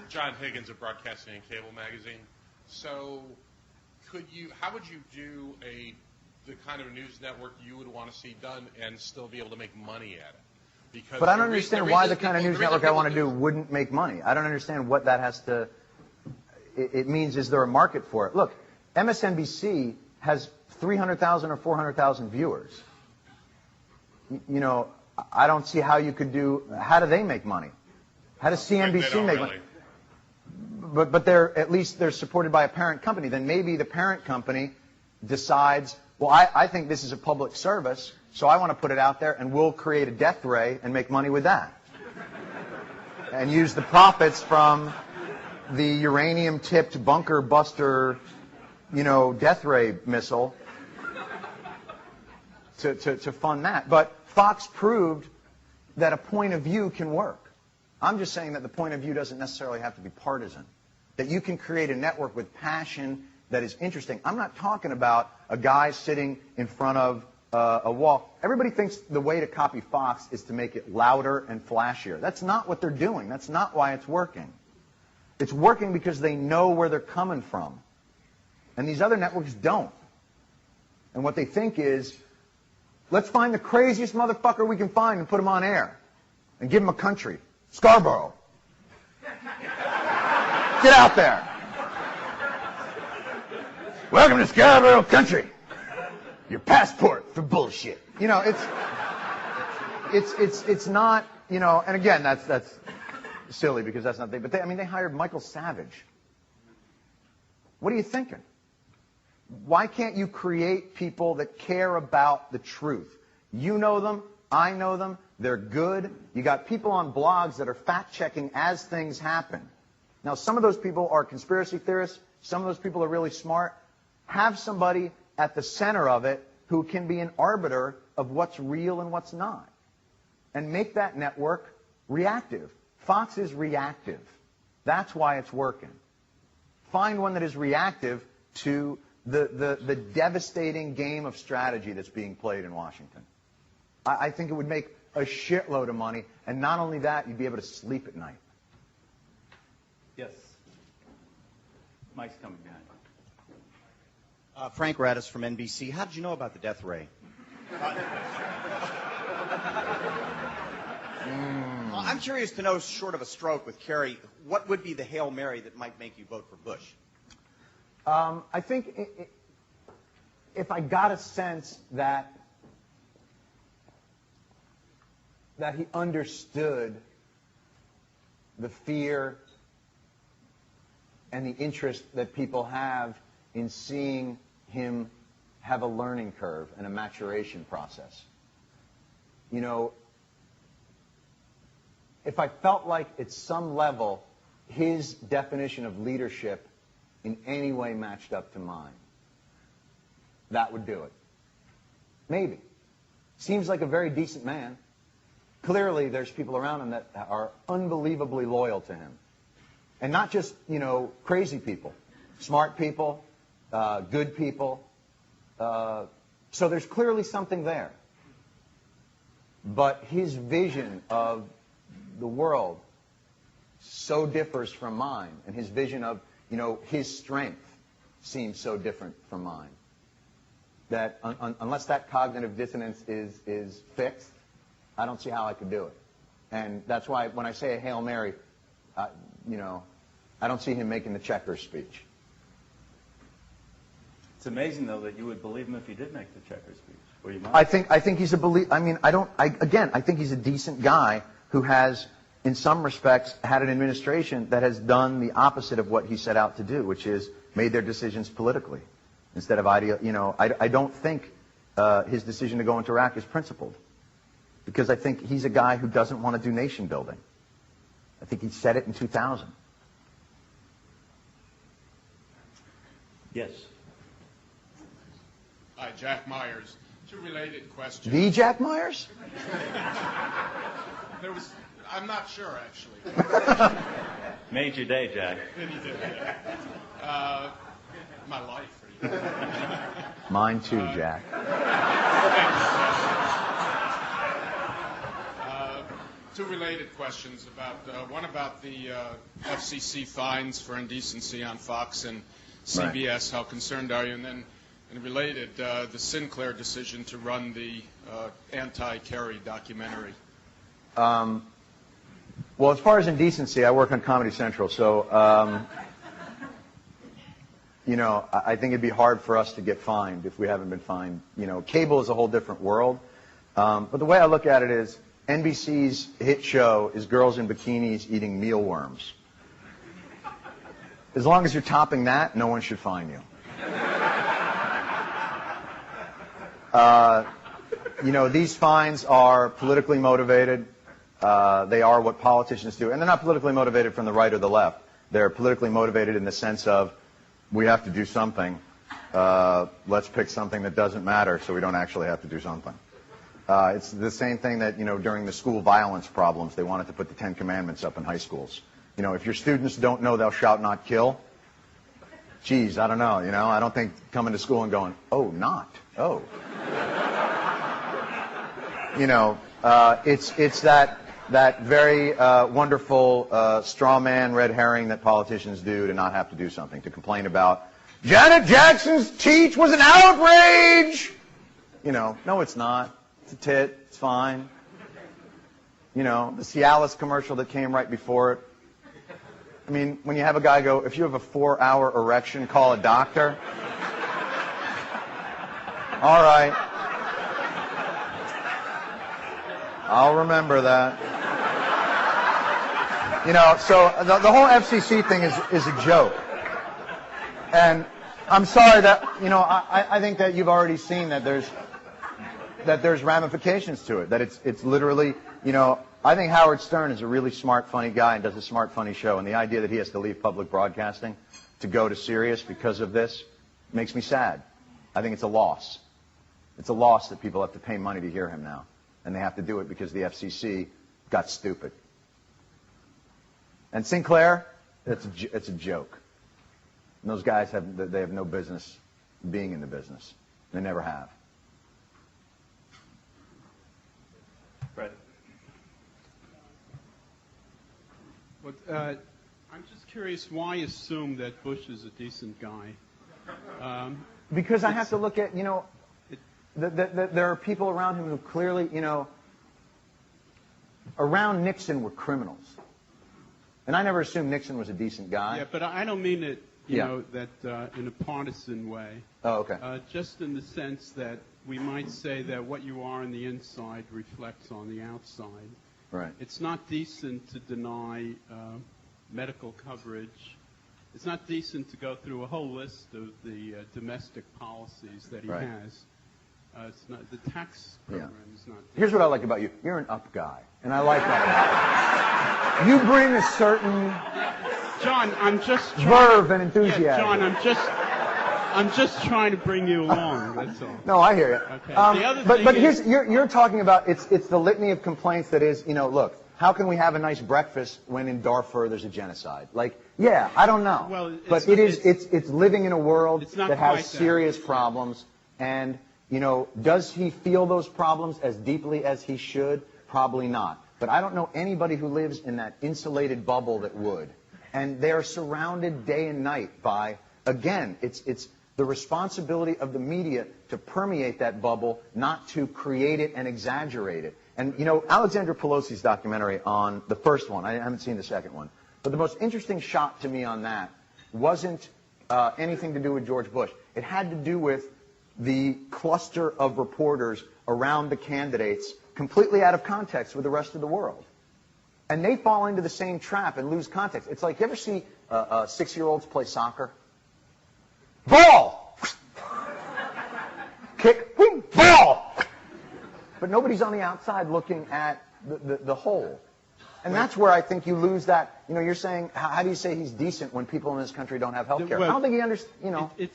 John Higgins of Broadcasting and Cable Magazine. So, how would you do the kind of news network you would want to see done and still be able to make money at it? Because but I don't understand why the kind of news network I want to do wouldn't make money. I don't understand what that has to. It means, is there a market for it? Look, MSNBC has 300,000 or 400,000 viewers. You know, I don't see how you could do. How do they make money? How does CNBC make money? But they're supported by a parent company. Then maybe the parent company decides, well, I think this is a public service, so I want to put it out there, and we'll create a death ray and make money with that, and use the profits from the uranium-tipped bunker buster, death ray missile to fund that. But Fox proved that a point of view can work. I'm just saying that the point of view doesn't necessarily have to be partisan. That you can create a network with passion that is interesting. I'm not talking about a guy sitting in front of a wall. Everybody thinks the way to copy Fox is to make it louder and flashier. That's not what they're doing. That's not why it's working. It's working because they know where they're coming from. And these other networks don't. And what they think is, let's find the craziest motherfucker we can find and put him on air. And give him a country. Scarborough. Get out there. Welcome to Scarborough country. Your passport for bullshit. It's not, and again, that's silly because that's not they. But they hired Michael Savage. What are you thinking? Why can't you create people that care about the truth? You know them. I know them. They're good. You got people on blogs that are fact-checking as things happen. Now, some of those people are conspiracy theorists. Some of those people are really smart. Have somebody at the center of it who can be an arbiter of what's real and what's not. And make that network reactive. Fox is reactive. That's why it's working. Find one that is reactive to the devastating game of strategy that's being played in Washington. I think it would make a shitload of money, and not only that, you'd be able to sleep at night. Yes. Mike's coming behind. Frank Radis from NBC. How did you know about the death ray? I'm curious to know, short of a stroke with Kerry, what would be the Hail Mary that might make you vote for Bush? I think if I got a sense that he understood the fear and the interest that people have in seeing him have a learning curve and a maturation process. If I felt like at some level his definition of leadership in any way matched up to mine, that would do it. Maybe. Seems like a very decent man. Clearly, there's people around him that are unbelievably loyal to him. And not just, crazy people. Smart people, good people. So there's clearly something there. But his vision of the world so differs from mine. And his vision of, his strength seems so different from mine. That unless that cognitive dissonance is fixed, I don't see how I could do it. And that's why when I say a Hail Mary, I don't see him making the checkers speech. It's amazing, though, that you would believe him if he did make the checkers speech. Or you might. I think he's a I think he's a decent guy who has, in some respects, had an administration that has done the opposite of what he set out to do, which is made their decisions politically instead of I don't think his decision to go into Iraq is principled. Because I think he's a guy who doesn't want to do nation building. I think he said it in 2000. Yes. Hi, Jack Myers. Two related questions. The Jack Myers? I'm not sure, actually. Made your day, Jack. My life. Mine too, Jack. Two related questions about one about the FCC fines for indecency on Fox and CBS. How concerned are you? And then, related, the Sinclair decision to run the anti-Kerry documentary. Well, as far as indecency, I work on Comedy Central, so I think it'd be hard for us to get fined if we haven't been fined. Cable is a whole different world. But the way I look at it is, NBC's hit show is girls in bikinis eating mealworms. As long as you're topping that, no one should fine you. These fines are politically motivated. They are what politicians do. And they're not politically motivated from the right or the left. They're politically motivated in the sense of, we have to do something. Let's pick something that doesn't matter so we don't actually have to do something. It's the same thing that, during the school violence problems, they wanted to put the 10 Commandments up in high schools. If your students don't know thou shalt not kill, geez, I don't know, I don't think coming to school and going, oh, not, oh. It's that very wonderful straw man red herring that politicians do to not have to do something, to complain about, Janet Jackson's teach was an outrage! No, it's not. It's a tit. It's fine. The Cialis commercial that came right before it. I mean, when you have a guy go, if you have a 4-hour erection, call a doctor. All right. I'll remember that. So the whole FCC thing is a joke. And I'm sorry that, I think that you've already seen that there's ramifications to it, that it's literally, I think Howard Stern is a really smart, funny guy and does a smart, funny show, and the idea that he has to leave public broadcasting to go to Sirius because of this makes me sad. I think it's a loss. It's a loss that people have to pay money to hear him now, and they have to do it because the FCC got stupid. And Sinclair, it's a joke. And those guys have no business being in the business. They never have. Right. I'm just curious, why assume that Bush is a decent guy? Because I have to look at, there are people around him who clearly, around Nixon were criminals. And I never assumed Nixon was a decent guy. Yeah, but I don't mean it, that in a partisan way. Oh, okay. Just in the sense that we might say that what you are on the inside reflects on the outside. Right. It's not decent to deny medical coverage. It's not decent to go through a whole list of the domestic policies that he has. It's not, the tax program is not. Here's what I like about you. You're an up guy, and I like that. You bring a certain John, I'm just verve and enthusiasm. Yeah, John, I'm just trying to bring you along. That's all. No, I hear you. Okay. The other but thing here's you're talking about it's the litany of complaints that is, look, how can we have a nice breakfast when in Darfur there's a genocide? Like, yeah, I don't know. Well, but it's living in a world that has serious problems, and does he feel those problems as deeply as he should? Probably not. But I don't know anybody who lives in that insulated bubble that would. And they're surrounded day and night by, again, it's the responsibility of the media to permeate that bubble, not to create it and exaggerate it. And, Alexandra Pelosi's documentary on the first one, I haven't seen the second one, but the most interesting shot to me on that wasn't anything to do with George Bush. It had to do with the cluster of reporters around the candidates completely out of context with the rest of the world. And they fall into the same trap and lose context. It's like, you ever see 6-year-olds play soccer? Ball! Kick, wing, ball! But nobody's on the outside looking at the whole. And that's where I think you lose that. You're saying, how do you say he's decent when people in this country don't have health care? I don't think he understands,